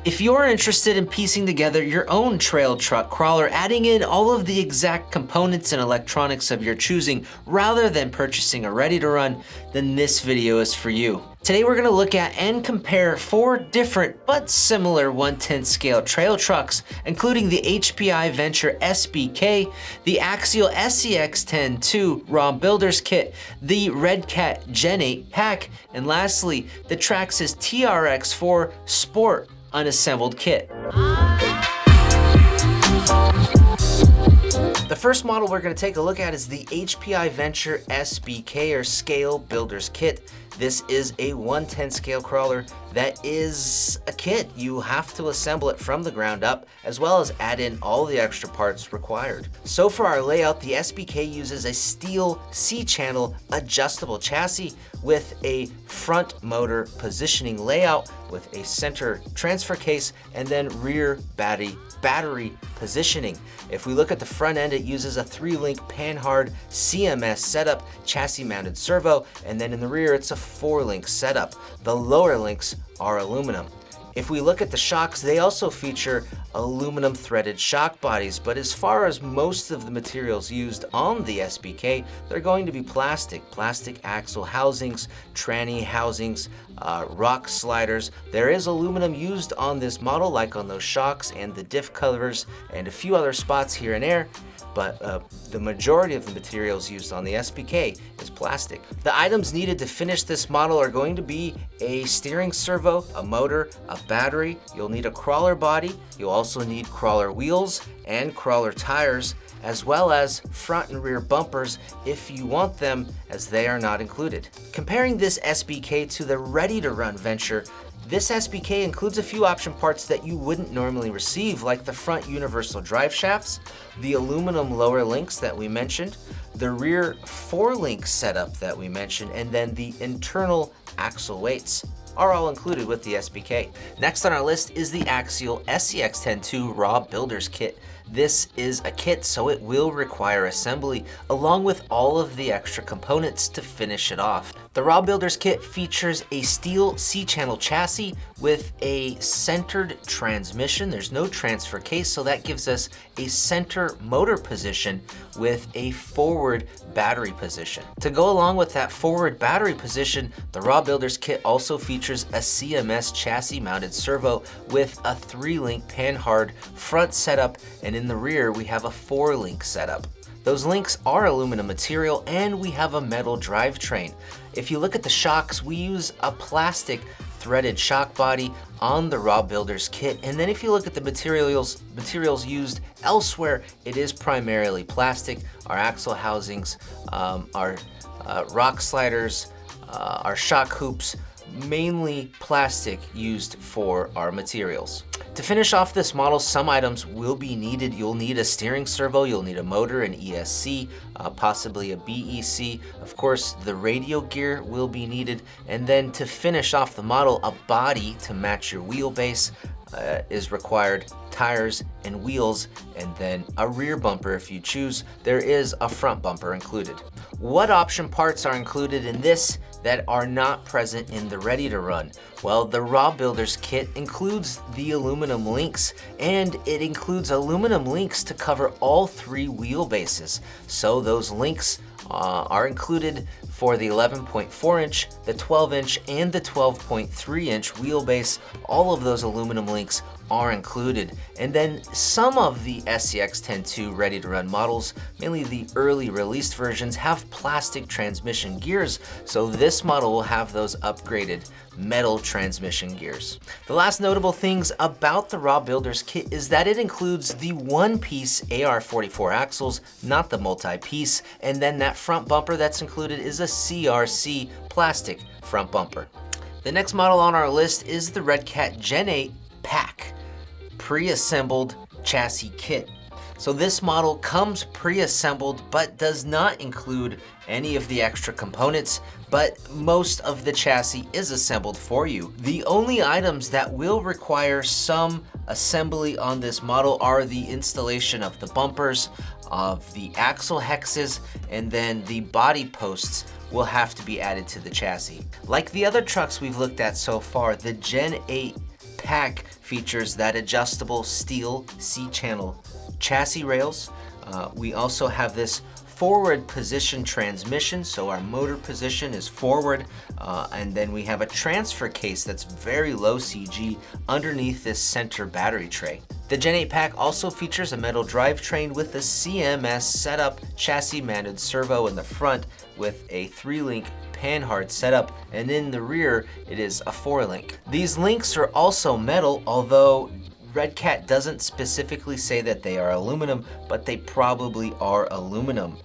If you're interested in piecing together your own trail truck crawler, adding in all of the exact components and electronics of your choosing rather than purchasing a ready-to-run, then this video is for you. Today we're going to look at and compare 4 different but similar 1/10 scale trail trucks, including the HPI Venture SBK, the Axial SCX10 II Raw Builders Kit, the Redcat GEN8 pack, and lastly, the Traxxas TRX4 Sport Unassembled Kit. The first model we're going to take a look at is the HPI Venture SBK or Scale Builders Kit. This is a 1/10 scale crawler that is a kit. You have to assemble it from the ground up, as well as add in all the extra parts required. So for our layout, the SBK uses a steel C-channel adjustable chassis with a front motor positioning layout with a center transfer case and then rear battery positioning. If we look at the front end, it uses a 3-link panhard CMS setup, chassis mounted servo, and then in the rear it's a 4-link setup. The lower links are aluminum. If we look at the shocks, they also feature aluminum threaded shock bodies, but as far as most of the materials used on the SBK, they're going to be plastic axle housings, tranny housings, rock sliders. There is aluminum used on this model, like on those shocks and the diff covers and a few other spots here and there, but the majority of the materials used on the SBK is plastic. The items needed to finish this model are going to be a steering servo, a motor, a battery. You'll need a crawler body. You'll also need crawler wheels and crawler tires, as well as front and rear bumpers if you want them, as they are not included. Comparing this SBK to the ready-to-run Venture, this SBK includes a few option parts that you wouldn't normally receive, like the front universal drive shafts, the aluminum lower links that we mentioned, the rear 4-link setup that we mentioned, and then the internal axle weights are all included with the SBK. Next on our list is the Axial SCX10 II Raw Builders Kit. This is a kit, so it will require assembly along with all of the extra components to finish it off. The Raw Builders Kit features a steel C-channel chassis with a centered transmission. There's no transfer case, so that gives us a center motor position with a forward battery position. To go along with that forward battery position, the Raw Builders Kit also features a CMS chassis mounted servo with a 3-link panhard front setup, and in the rear we have a 4-link setup. Those links are aluminum material and we have a metal drivetrain. If you look at the shocks, we use a plastic threaded shock body on the Raw Builders Kit, and then if you look at the materials used elsewhere, it is primarily plastic. Our axle housings, our rock sliders, our shock hoops, mainly plastic used for our materials. To finish off this model, some items will be needed. You'll need a steering servo, you'll need a motor, an ESC, possibly a BEC. Of course, the radio gear will be needed. And then to finish off the model, a body to match your wheelbase is required, tires and wheels, and then a rear bumper if you choose. There is a front bumper included. What option parts are included in this that are not present in the ready-to-run? Well, the Raw Builders Kit includes the aluminum links, and it includes aluminum links to cover all 3 wheelbases. So those links are included for the 11.4 inch, the 12 inch, and the 12.3 inch wheelbase. All of those aluminum links are included. And then some of the SCX10 II ready-to-run models, mainly the early released versions, have plastic transmission gears, so this model will have those upgraded metal transmission gears. The last notable things about the Raw Builders Kit is that it includes the 1-piece AR44 axles, not the multi-piece, and then that front bumper that's included is a CRC plastic front bumper. The next model on our list is the Redcat GEN8 pack, pre-assembled chassis kit. So this model comes pre-assembled but does not include any of the extra components, but most of the chassis is assembled for you. The only items that will require some assembly on this model are the installation of the bumpers, of the axle hexes, and then the body posts will have to be added to the chassis. Like the other trucks we've looked at so far, the Gen 8 pack features that adjustable steel C-channel chassis rails. We also have this forward position transmission, so our motor position is forward, and then we have a transfer case that's very low CG underneath this center battery tray. The Gen 8 pack also features a metal drivetrain with a CMS setup chassis mounted servo in the front with a 3-link panhard setup, and in the rear it is a 4-link. These links are also metal, although Redcat doesn't specifically say that they are aluminum, but they probably are aluminum.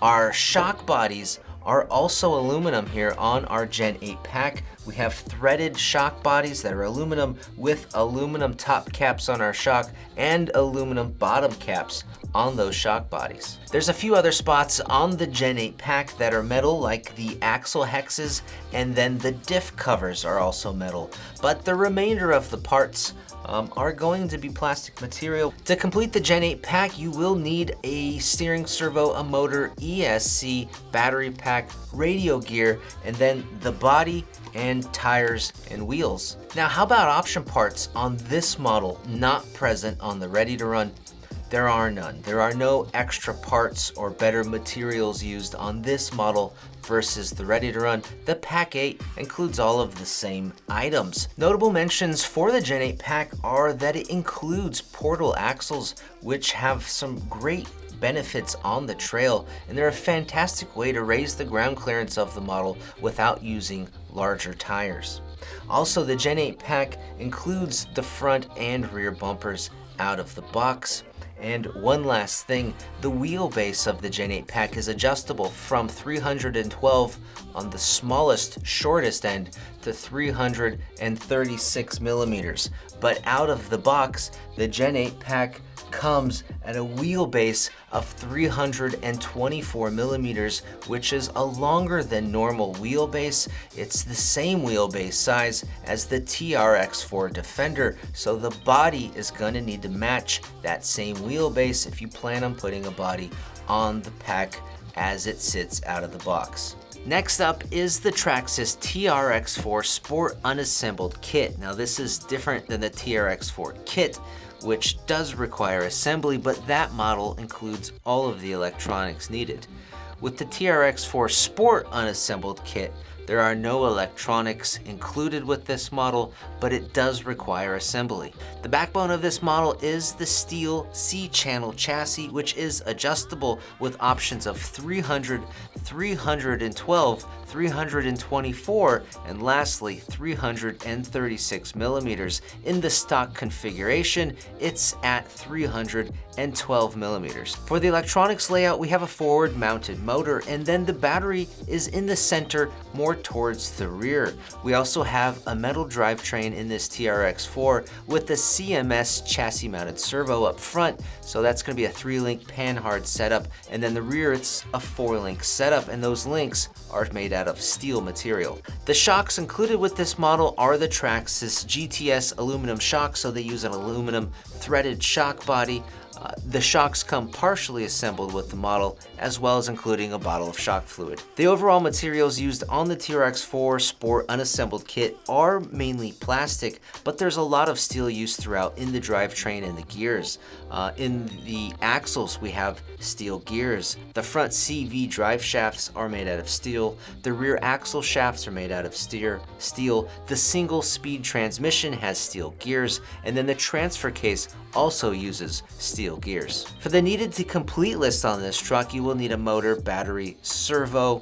Our shock bodies are also aluminum here on our Gen 8 pack. We have threaded shock bodies that are aluminum with aluminum top caps on our shock and aluminum bottom caps on those shock bodies. There's a few other spots on the Gen 8 pack that are metal, like the axle hexes, and then the diff covers are also metal, but the remainder of the parts are going to be plastic material. To complete the Gen 8 pack, you will need a steering servo, a motor, ESC, battery pack, radio gear, and then the body and tires and wheels. Now, how about option parts on this model not present on the Ready to Run? There are none. There are no extra parts or better materials used on this model versus the Ready to Run. The Pack 8 includes all of the same items. Notable mentions for the Gen 8 pack are that it includes portal axles, which have some great benefits on the trail, and they're a fantastic way to raise the ground clearance of the model without using larger tires. Also, the Gen 8 pack includes the front and rear bumpers out of the box. And one last thing, the wheelbase of the Gen 8 pack is adjustable from 312 on the smallest, shortest end to 336 millimeters. But out of the box, the Gen 8 pack comes at a wheelbase of 324 millimeters, which is a longer than normal wheelbase. It's the same wheelbase size as the TRX4 Defender, so the body is gonna need to match that same wheelbase if you plan on putting a body on the pack as it sits out of the box. Next up is the Traxxas TRX4 Sport Unassembled Kit. Now, this is different than the TRX4 Kit, which does require assembly, but that model includes all of the electronics needed. With the TRX4 Sport Unassembled Kit, there are no electronics included with this model, but it does require assembly. The backbone of this model is the steel C-channel chassis, which is adjustable with options of 300, 312, 324, and lastly 336 millimeters. In the stock configuration, it's at 312 millimeters. For the electronics layout, we have a forward mounted motor, and then the battery is in the center, more towards the rear. We also have a metal drivetrain in this TRX4 with the CMS chassis mounted servo up front, so that's going to be a 3-link panhard setup, and then the rear it's a 4-link setup, and those links are made out of steel material. The shocks included with this model are the Traxxas GTS aluminum shocks, so they use an aluminum threaded shock body. The shocks come partially assembled with the model, as well as including a bottle of shock fluid. The overall materials used on the TRX4 Sport Unassembled Kit are mainly plastic, but there's a lot of steel used throughout in the drivetrain and the gears. In the axles, we have steel gears. The front CV drive shafts are made out of steel. The rear axle shafts are made out of steel. The single speed transmission has steel gears, and then the transfer case also uses steel gears. For the needed to complete list on this truck, you will need a motor, battery, servo,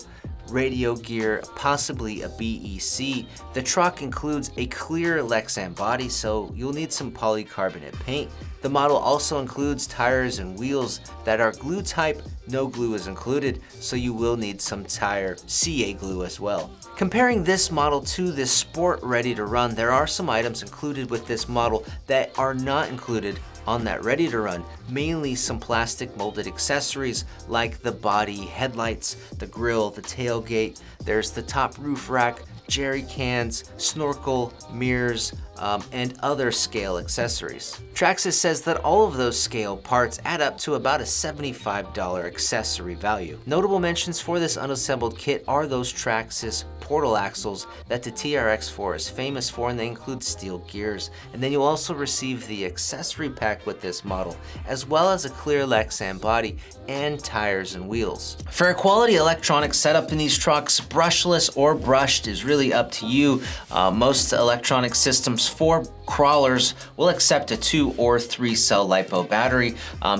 radio gear, possibly a BEC. The truck includes a clear Lexan body, so you'll need some polycarbonate paint. The model also includes tires and wheels that are glue type. No glue is included, so you will need some tire CA glue as well. Comparing this model to this Sport Ready to Run, there are some items included with this model that are not included on that Ready to Run, mainly some plastic molded accessories like the body, headlights, the grille, the tailgate. There's the top roof rack, jerry cans, snorkel, mirrors, and other scale accessories. Traxxas says that all of those scale parts add up to about a $75 accessory value. Notable mentions for this unassembled kit are those Traxxas portal axles that the TRX4 is famous for, and they include steel gears. And then you'll also receive the accessory pack with this model, as well as a clear Lexan body and tires and wheels. For a quality electronic setup in these trucks, brushless or brushed is really up to you. Most electronic systems for crawlers will accept a 2 or 3 cell LiPo battery.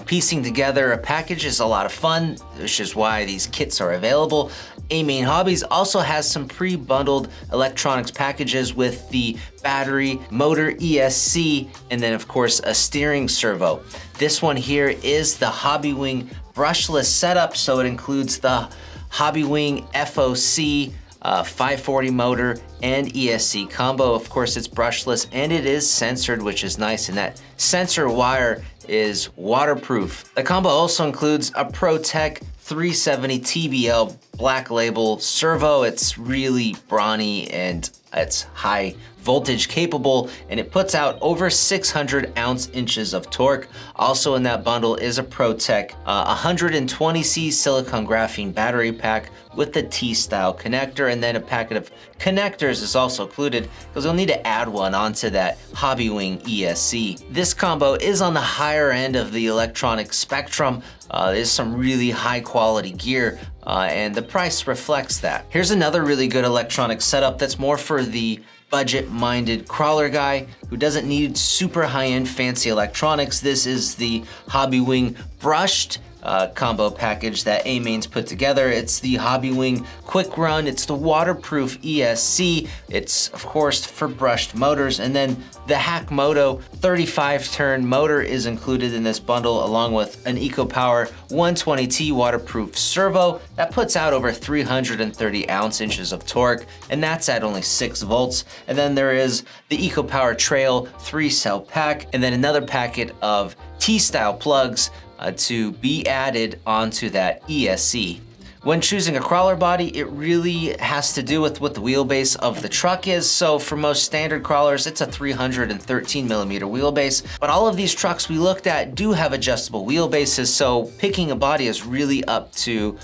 Piecing together a package is a lot of fun, which is why these kits are available. AMain Hobbies also has some pre-bundled electronics packages with the battery, motor, ESC, and then of course a steering servo. This one here is the Hobbywing brushless setup, so it includes the Hobbywing FOC 540 motor and ESC combo. Of course, it's brushless and it is sensored, which is nice, and that sensor wire is waterproof. The combo also includes a ProTech 370 TBL black label servo. It's really brawny and it's high voltage capable, and it puts out over 600 ounce-inches of torque. Also in that bundle is a ProTech 120C silicone graphene battery pack with the T-style connector, and then a packet of connectors is also included because you'll need to add one onto that Hobbywing ESC. This combo is on the higher end of the electronic spectrum. There's some really high quality gear, and the price reflects that. Here's another really good electronic setup that's more for the budget-minded crawler guy who doesn't need super high-end fancy electronics. This is the Hobbywing brushed combo package that AMain's put together. It's the Hobbywing Quick Run, it's the waterproof ESC, it's of course for brushed motors, and then the Hackmoto 35-turn motor is included in this bundle, along with an EcoPower 120T waterproof servo that puts out over 330 ounce-inches of torque, and that's at only 6 volts. And then there is the EcoPower Trail 3-cell pack, and then another packet of T-style plugs to be added onto that ESC. When choosing a crawler body, it really has to do with what the wheelbase of the truck is. So for most standard crawlers, it's a 313 millimeter wheelbase, but all of these trucks we looked at do have adjustable wheelbases, so picking a body is really up to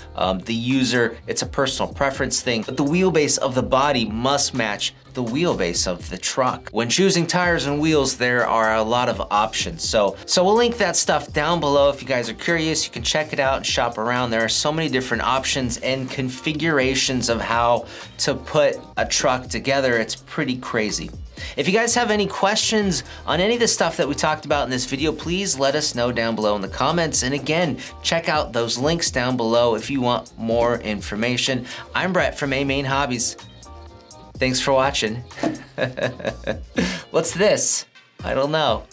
the user. It's a personal preference thing, but the wheelbase of the body must match the wheelbase of the truck. When choosing tires and wheels, there are a lot of options. So we'll link that stuff down below. If you guys are curious, you can check it out and shop around. There are so many different options and configurations of how to put a truck together. It's pretty crazy. If you guys have any questions on any of the stuff that we talked about in this video, please let us know down below in the comments. And again, check out those links down below if you want more information. I'm Brett from AMain Hobbies. Thanks for watching. What's this? I don't know.